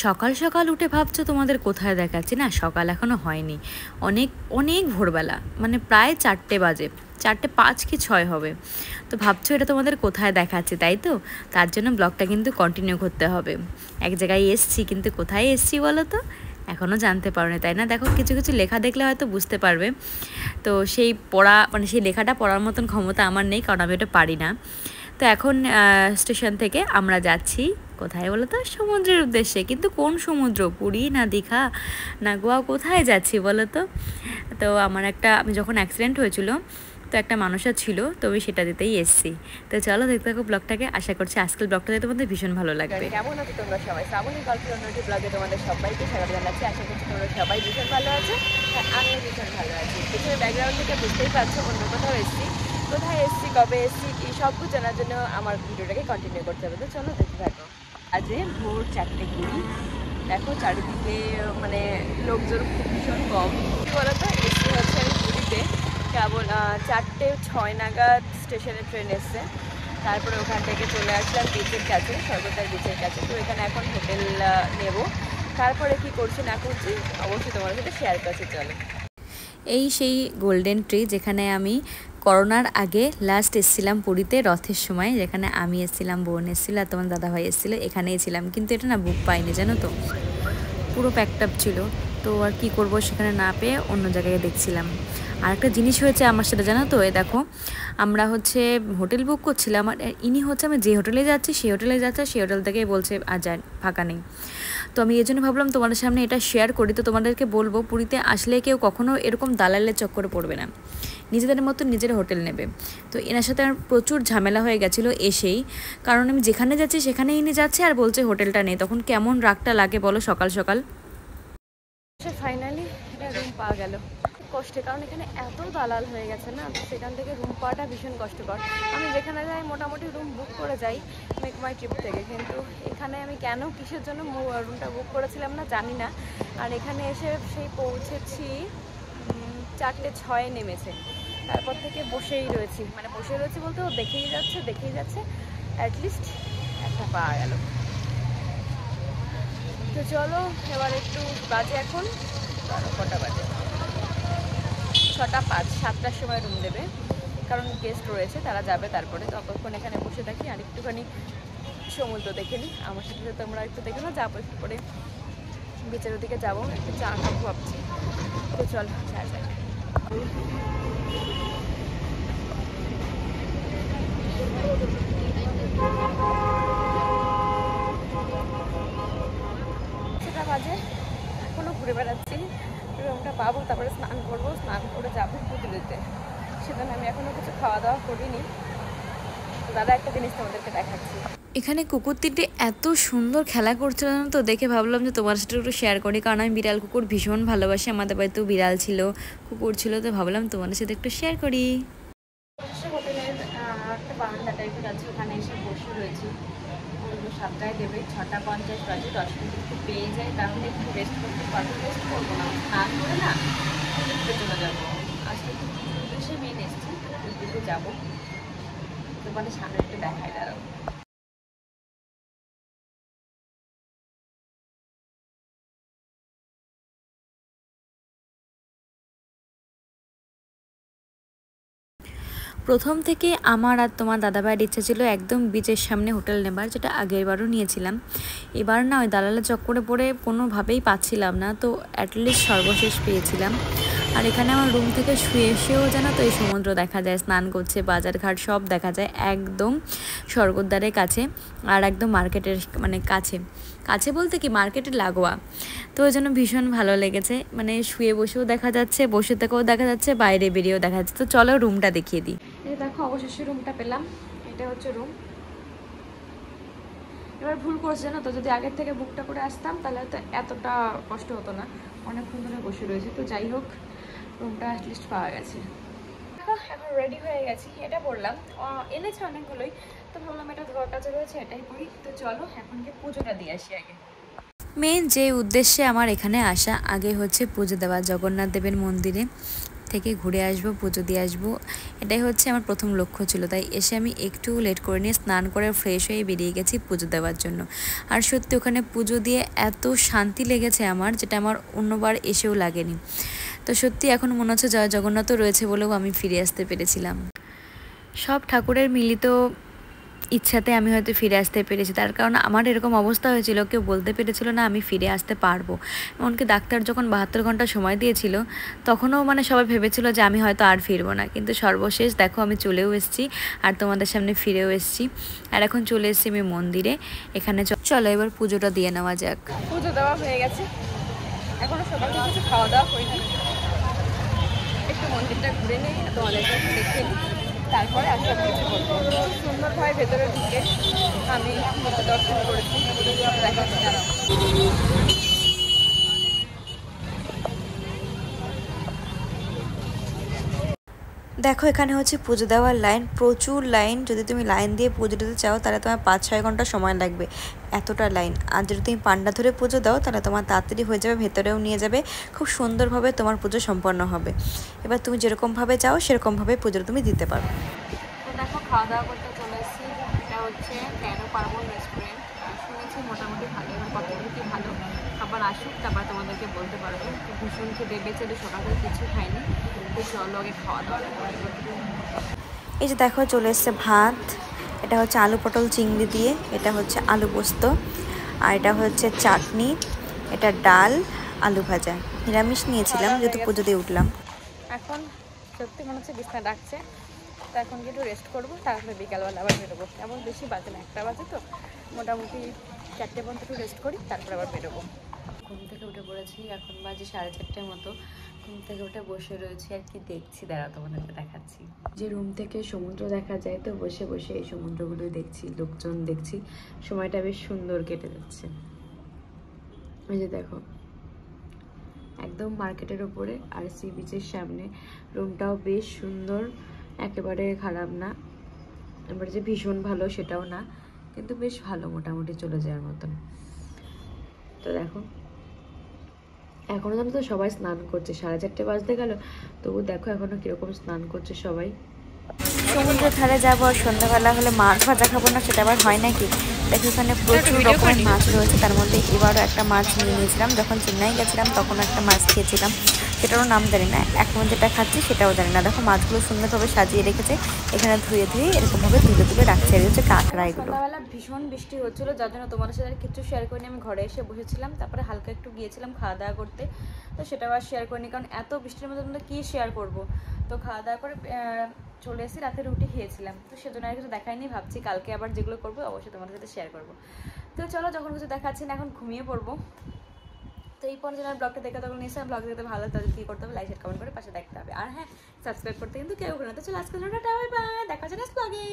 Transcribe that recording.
সকাল সকাল উঠে ভাবছো তোমাদের কোথায় দেখাচ্ছি, না সকাল এখনও হয়নি, অনেক অনেক ভোরবেলা, মানে প্রায় 4টে বাজে, 4:05 কি 6 হবে। তো ভাবছো এটা তোমাদের কোথায় দেখাচ্ছি, তাই তো? তার জন্য ব্লগটা কিন্তু কন্টিনিউ করতে হবে। এক জায়গায় এসছি, কিন্তু কোথায় এসছি বলো তো? এখনও জানতে পারো না, তাই না? দেখো কিছু কিছু লেখা দেখলে হয়তো বুঝতে পারবে। তো সেই পড়া, মানে সেই লেখাটা পড়ার মতন ক্ষমতা আমার নেই, কারণ আমি এটা পারি না। তো এখন স্টেশন থেকে আমরা যাচ্ছি কোথায় বলো তো? সমুদ্রের উদ্দেশ্যে। কিন্তু কোন সমুদ্র? পুরী না দীঘা না গোয়া, কোথায় যাচ্ছি বলো তো? তো আমি যখন অ্যাক্সিডেন্ট হয়েছিল, তো একটা মানুষা ছিল, তো আমি সেটা দিতেই এসেছি। তো চলো দেখতে থাকো ব্লগটাকে। আশা করছি আজকের ব্লগটাতে তোমাদের ভীষণ ভালো লাগবে। কেমন আছো তোমরা সবাই? শ্রাবণী গল্পের অন্যটি ব্লগে তোমাদের সবাইকে স্বাগত জানাচ্ছি। আশা করছি তোমরা সবাই ভীষণ ভালো আছো, আমিও ভীষণ ভালো আছি। পিছনে ব্যাকগ্রাউন্ড থেকে বুঝতেই পারছো অন্য কোথাও এসেছি। কোথায় এসেছি, কবে এসেছি, এই সব কিছু জানার জন্য আমার ভিডিওটাকে কন্টিনিউ করতে হবে। তো চলো দেখতে থাকো। আজকে ভোর 4:20। দেখো চারিদিকে মানে লোকজন খুব ভীষণ কম। কী বলতো, এসছি হচ্ছে আমি পুরীতে, কেবল 4:06 নাগাদ স্টেশনে ট্রেন এসছে। তারপরে ওখান থেকে চলে আসলাম বিচের কাছে, স্বর্গদ্বার বিচের কাছে। তো এখানে এখন হোটেল নেব। তারপরে কি করছি না করছি অবশ্যই তোমার সাথে শেয়ার করছি, চলো। এই সেই গোল্ডেন ট্রি যেখানে আমি করোনার আগে লাস্ট এসেছিলাম পুরীতে, রথের সময়, যেখানে আমি এসেছিলাম, বোন এসেছিলো আর তোমার দাদাভাই এসেছিলো, এখানেই ছিলাম। কিন্তু এটা না বুক পাইনি, জানো তো, পুরো প্যাকড আপ ছিল। তো আর কি করব, সেখানে না পেয়ে অন্য জায়গায় দেখছিলাম। আর একটা জিনিস হয়েছে আমার সাথে, জানো তো, দেখো আমরা হচ্ছে হোটেল বুক করছিলাম, আর ইনি হচ্ছে আমি যে হোটেলে যাচ্ছি সেই হোটেলে যাচ্ছে, সেই হোটেল থেকেই বলছে আর যায় ফাঁকা নেই। তো আমি এই জন্য ভাবলাম তোমাদের সামনে এটা শেয়ার করি। তো তোমাদেরকে বলবো, পুরীতে আসলে কেউ কখনো এরকম দালালের চক্করে পড়বে না, নিজেদের মতো নিজের হোটেল নেবে। তো এনার সাথে আমার প্রচুর ঝামেলা হয়ে গেছিলো এসেই, কারণ আমি যেখানে যাচ্ছি সেখানে ইনি যাচ্ছে আর বলছে হোটেলটা নেই। তখন কেমন রাগটা লাগে বলো সকাল সকাল। ফাইনালি এটা রুম পাওয়া গেল কষ্টে, কারণ এখানে এত দালাল হয়ে গেছে না, তো সেখান থেকে রুম পাওয়াটা ভীষণ কষ্টকর। আমি যেখানে যাই মোটামুটি রুম বুক করে যাই মেক মাই ট্রিপ থেকে, কিন্তু এখানে আমি কেন কিসের জন্য রুমটা বুক করেছিলাম না জানি না। আর এখানে এসে সেই পৌঁছেছি 4:06 নেমেছে। তারপর থেকে বসেই রয়েছি, মানে বসে রয়েছি বলতে ও দেখেই যাচ্ছে। অ্যাটলিস্ট একটা পাওয়া গেল। তো চলো এবার একটু বাজে এখন কটা বাজে, 6:05, 7টার সময় রুম দেবে, কারণ গেস্ট রয়েছে, তারা যাবে। তারপরে ততক্ষণ এখানে বসে থাকি আর একটুখানি সমুদ্র দেখে নিই। আমার সাথে তোমরা একটু দেখে নাও, যাবো একটু করে বিচের দিকে যাবো, একটু চা খাবো ভাবছি। তো চল চা যাই। সেটা বাজে, এখনও ঘুরে বেড়াচ্ছি। রুমটা পাবো, তারপরে স্নান করবো, স্নান করে যাবো পুজো দিতে। সেখানে আমি এখনও কিছু খাওয়া দাওয়া করিনি। দাদা একটা জিনিস তোমাদেরকে দেখাচ্ছি। এখানে কুকুর তিনটে এত সুন্দর খেলা করছিল না, তো দেখে ভাবলাম যে তোমার সাথে একটু শেয়ার করি, কারণ আমি বিড়াল কুকুর ভীষণ ভালোবাসি। আমাদের বাড়িতেও বিড়াল ছিল, কুকুর ছিল, তো ভাবলাম তোমাদের সাথে একটু শেয়ার করি। হোটেলের একটা বারান্দা টাইপের আছে, ওখানে এসে বসে রয়েছি। 7টায় দেবে, 6:50 বাজে, 10 মিনিট একটু পেয়ে যাই, তাহলে একটু রেস্ট করতে পারবো। রেস্ট করবো না, স্নান করে না ঘুরতে চলে যাবো। আজকে একটু উদ্দেশ্যে মেন এসছি, দিকে যাবো। তোমাদের সামনে একটু দেখাই, দাঁড়াবো। প্রথম থেকে আমার আর তোমার দাদাভাইয়ের ইচ্ছা ছিল একদম বিচের সামনে হোটেল নেবার, যেটা আগেরবারও নিয়েছিলাম। এবার না ওই দালালের চক্করে পড়ে কোনোভাবেই পাচ্ছিলাম না, তো অ্যাটলিস্ট সর্বশেষ পেয়েছিলাম। আর এখানে আমার রুম থেকে শুয়ে এসেও জানো তো এই সমুদ্র দেখা যায়, স্নান করছে, বাজারঘাট সব দেখা যায়, একদম স্বর্গদ্বারের কাছে, আর একদম মার্কেটের মানে কাছে কাছে বলতে কি মার্কেটের লাগোয়া। তো ওই জন্য ভীষণ ভালো লেগেছে, মানে শুয়ে বসেও দেখা যাচ্ছে, বসে থেকেও দেখা যাচ্ছে, বাইরে বেরিয়েও দেখা যাচ্ছে। তো চলো রুমটা দেখিয়ে দিই। এই দেখো অবশেষে রুমটা পেলাম, এটা হচ্ছে রুম। এবার ভুল করছে জানো তো, যদি আগের থেকে বুকটা করে আসতাম তাহলে হয়তো এতটা কষ্ট হতো না। অনেকক্ষণ ধরে বসে রয়েছে, তো যাই হোক রুমটা অ্যাটলিস্ট পাওয়া গেছে। এখন রেডি হয়ে গেছি, এটা পরলাম, এনেছে অনেকগুলোই, তো ভাবলাম এটা ধোয়ার কাছে রয়েছে, এটাই পরি। তো চলো এখন গিয়ে পুজোটা দিয়ে আসি। আগে মেন যে উদ্দেশ্যে আমার এখানে আসা, আগে হচ্ছে পুজো দেওয়া জগন্নাথ দেবের মন্দিরে থেকে ঘুরে আসবো, পুজো দিয়ে আসবো, এটাই হচ্ছে আমার প্রথম লক্ষ্য ছিল। তাই এসে আমি একটু লেট করে নিয়ে স্নান করে ফ্রেশ হয়ে বেরিয়ে গেছি পুজো দেওয়ার জন্য। আর সত্যি ওখানে পুজো দিয়ে এত শান্তি লেগেছে আমার, যেটা আমার অন্যবার এসেও লাগেনি। তো সত্যি এখন মনে হচ্ছে জয় জগন্নাথও রয়েছে বলেও আমি ফিরে আসতে পেরেছিলাম। সব ঠাকুরের মিলিত ইচ্ছাতে আমি হয়তো ফিরে আসতে পেরেছি। তার কারণ আমার এরকম অবস্থা হয়েছিল, কেউ বলতে পেরেছিল না আমি ফিরে আসতে পারবো। এমনকি ডাক্তার যখন 72 ঘন্টা সময় দিয়েছিল, তখনও মানে সবাই ভেবেছিল যে আমি হয়তো আর ফিরবো না। কিন্তু সর্বশেষ দেখো আমি চলেও এসেছি, আর তোমাদের সামনে ফিরেও এসেছি। আর এখন চলে এসেছি আমি মন্দিরে। এখানে চলো এবার পুজোটা দিয়ে নেওয়া যাক। পুজো দেওয়া হয়ে গেছে, এখনো সকাল থেকে কিছু খাওয়া দাওয়া করিনি। একটু মন্দিরটা ঘুরে নেই, তোমাদেরকে একটু দেখে নিই, তারপরে আর সব কিছু করবো। সুন্দরভাবে ভেতরে ঢুকে আমি দর্শন করেছি, দেখাচ্ছি দাঁড়াও। দেখো এখানে হচ্ছে পুজো দেওয়ার লাইন, প্রচুর লাইন। যদি তুমি লাইন দিয়ে পুজো দিতে চাও তাহলে তোমার 5-6 ঘন্টা সময় লাগবে, এতটা লাইন। আর যদি তুমি পান্ডা ধরে পুজো দাও তাহলে তোমার তাড়াতাড়ি হয়ে যাবে, ভেতরেও নিয়ে যাবে, খুব সুন্দরভাবে তোমার পুজো সম্পন্ন হবে। এবার তুমি যেরকমভাবে চাও সেরকমভাবে পুজো তুমি দিতে পারো। তো দেখো খাওয়া দাওয়া করতে চলে এসেছি। এটা হচ্ছে 13 পার্বণ রেস্টুরেন্ট। শুনেছি মোটামুটি ভালো, এবার কতগুলো কি ভালো খাবার আসুক তারপর তোমাদেরকে বলতে পারবো। ভীষণ খেতে বেঁচে সকাল থেকে কিছু খাইনি, তো চলো আগে খাওয়া দাওয়া করবো। এই যে দেখো চলে এসছে ভাত, এটা হচ্ছে আলু পটল চিংড়ি দিয়ে, এটা হচ্ছে আলু পোস্ত, আর এটা হচ্ছে চাটনি, এটা ডাল, আলু ভাজা। নিরামিষ নিয়েছিলাম যেহেতু পুজো দিয়ে উঠলাম। এখন সত্যি মনে হচ্ছে বিছনা ডাকছে, তো এখন একটু রেস্ট করবো, তারপরে বিকালবেলা আবার বেরোবো। এমন বেশি বাজে না, 1টা বাজে, তো মোটামুটি 4টে পর্যন্ত একটু রেস্ট করি, তারপরে আবার বেরোবো। ঘুম থেকে উঠে পড়েছি, এখন বাজে 4:30 মতো। ঘুম থেকে উঠে বসে রয়েছি আর কি দেখছি, দাঁড়াও তোমাদেরকে দেখাচ্ছি। যে রুম থেকে সমুদ্র দেখা যায়, তো বসে বসে এই সমুদ্রগুলোই দেখছি, লোকজন দেখছি, সময়টা বেশ সুন্দর কেটে যাচ্ছে। এই যে দেখো একদম মার্কেটের ওপরে আর সি বিচের সামনে, রুমটাও বেশ সুন্দর, একেবারে খারাপ না, এবার যে ভীষণ ভালো সেটাও না, কিন্তু বেশ ভালো, মোটামুটি চলে যাওয়ার মতন। তো দেখো এখনো জানো তো সবাই স্নান করছে, 4:30 বাজতে গেল, তবু দেখো এখনো কিরকম স্নান করছে সবাই। সমুদ্রের ধারে যাবো আর সন্ধ্যাবেলা হলে মাছ ভাজা খাবো না, সেটা আবার হয় নাকি? দেখো এখানে প্রচুর রকমের মাছ রয়েছে, তার মধ্যে এবারও একটা মাছ নিয়ে নিয়েছিলাম। যখন চেন্নাই গেছিলাম তখন একটা মাছ খেয়েছিলাম, সেটারও নাম জানি না, এখন যেটা খাচ্ছি সেটাও জানি না। দেখো মাছগুলো সুন্দরভাবে সাজিয়ে রেখেছে, এখানে ধুয়ে ধুয়ে এরকমভাবে তুলে তুলে রাখছে। আর হচ্ছে কাঁকড়া এগুলো। সন্ধ্যাবেলা ভীষণ বৃষ্টি হচ্ছিলো, যার জন্য তোমাদের সাথে কিছু শেয়ার করিনি। আমি ঘরে এসে বসেছিলাম, তারপরে হালকা একটু গিয়েছিলাম খাওয়া দাওয়া করতে, তো সেটাও আর শেয়ার করিনি, কারণ এত বৃষ্টির মধ্যে তোমরা কী শেয়ার করবো। তো খাওয়া দাওয়া করে চলে এসেছি, রাতে রুটি খেয়েছিলাম, তো সেজন্য আর কিছু দেখাইনি। ভাবছি কালকে আবার যেগুলো করবো অবশ্যই তোমাদের সাথে শেয়ার করবো। তো চলো, যখন কিছু দেখাচ্ছি না এখন ঘুমিয়ে পড়বো। তো এই পর্যন্ত ব্লগটা দেখে তখন নিশ্চয়ই ব্লগ দেখতে ভালো, তাদের কী করতে হবে, লাইক শেয়ার কমেন্ট করে পাশে দেখতে হবে। আর হ্যাঁ, সাবস্ক্রাইব করতে কিন্তু কেউ করে না। তো চলো আজকে টাটা, বাই বাই, দেখা হচ্ছে নেক্সট ব্লগে।